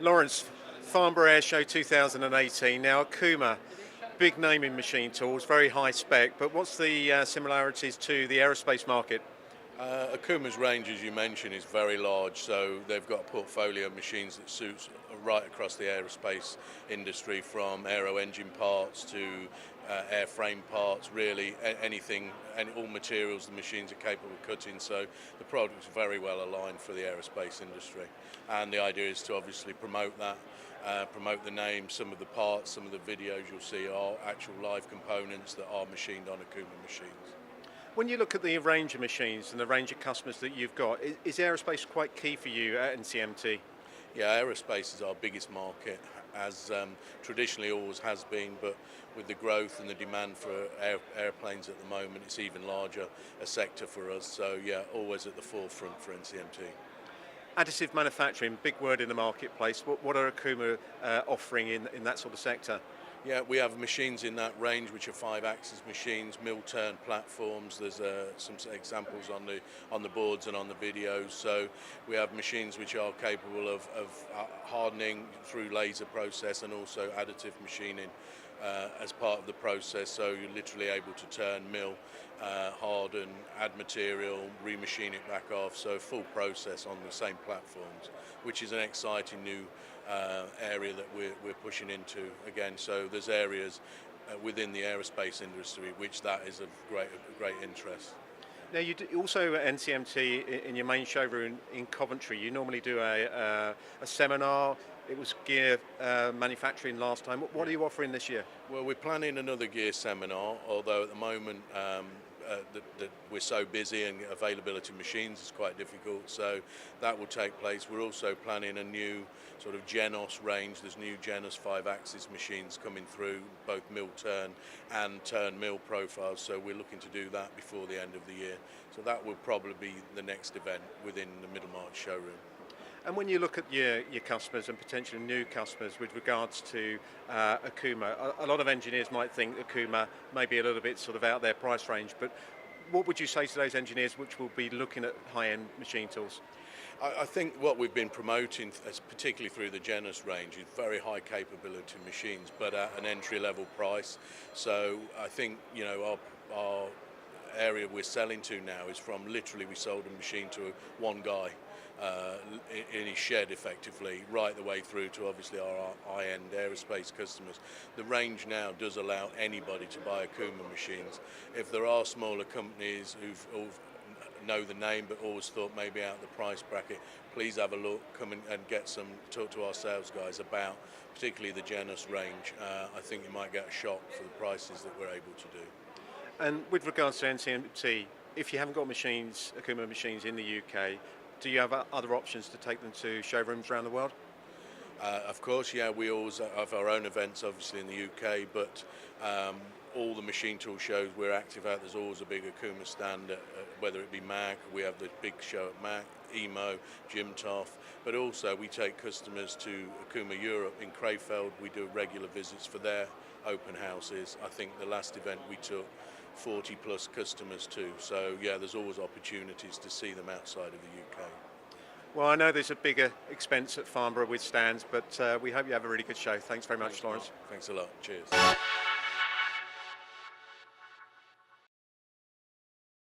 Laurence, Farnborough Airshow 2018. Now, Okuma, big name in machine tools, very high spec, but what's the similarities to the aerospace market? Okuma's range, as you mentioned, is very large, so they've got a portfolio of machines that suits right across the aerospace industry, from aero engine parts to airframe parts, really anything, and all materials the machines are capable of cutting, so the product is very well aligned for the aerospace industry. And the idea is to obviously promote that, promote the name. Some of the parts, some of the videos you'll see are actual live components that are machined on Okuma machines. When you look at the range of machines and the range of customers that you've got, is aerospace quite key for you at NCMT? Yeah, aerospace is our biggest market, as traditionally always has been, but with the growth and the demand for airplanes at the moment, it's even larger a sector for us. So yeah, always at the forefront for NCMT. Additive manufacturing, big word in the marketplace. What are Okuma offering in that sort of sector? Yeah, we have machines in that range which are 5-axis machines, mill-turn platforms. There's some examples on the boards and on the videos. So we have machines which are capable of hardening through laser process and also additive machining as part of the process. So you're literally able to turn, mill, harden, add material, remachine it back off. So full process on the same platforms, which is an exciting new area that we're pushing into again. So there's areas within the aerospace industry which that is of great interest. Now you also at NCMT in your main showroom in Coventry, you normally do a seminar. It was gear manufacturing last time. What are you offering this year? Well, we're planning another gear seminar, although at the moment that we're so busy and availability of machines is quite difficult, so that will take place. We're also planning a new sort of Genos range. There's new Genos 5-axis machines coming through, both mill turn and turn mill profiles, so we're looking to do that before the end of the year. So that will probably be the next event within the Middlemarch showroom. And when you look at your customers and potentially new customers with regards to Okuma, a lot of engineers might think Okuma may be a little bit sort of out their price range, but what would you say to those engineers which will be looking at high-end machine tools? I think what we've been promoting, particularly through the Genos range, is very high capability machines, but at an entry-level price. So I think, you know, our area we're selling to now is from literally we sold a machine to one guy in his shed effectively, right the way through to obviously our high-end aerospace customers. The range now does allow anybody to buy Okuma machines. If there are smaller companies who've know the name but always thought maybe out the price bracket, please have a look, come and get some, talk to our sales guys about particularly the Genos range. I think you might get a shock for the prices that we're able to do. And with regards to NCMT, if you haven't got machines, Okuma machines in the UK, do you have other options to take them to showrooms around the world? Of course, yeah, we always have our own events obviously in the UK, but all the machine tool shows we're active at, there's always a big Okuma stand, whether it be MAC, we have the big show at MAC, EMO, Jimtoff, but also we take customers to Okuma Europe in Krefeld. We do regular visits for their open houses. I think the last event we took 40 plus customers too, so yeah, there's always opportunities to see them outside of the UK. Well, I know there's a bigger expense at Farnborough with stands, but we hope you have a really good show. Thanks very much, Laurence. Thanks a lot. Cheers.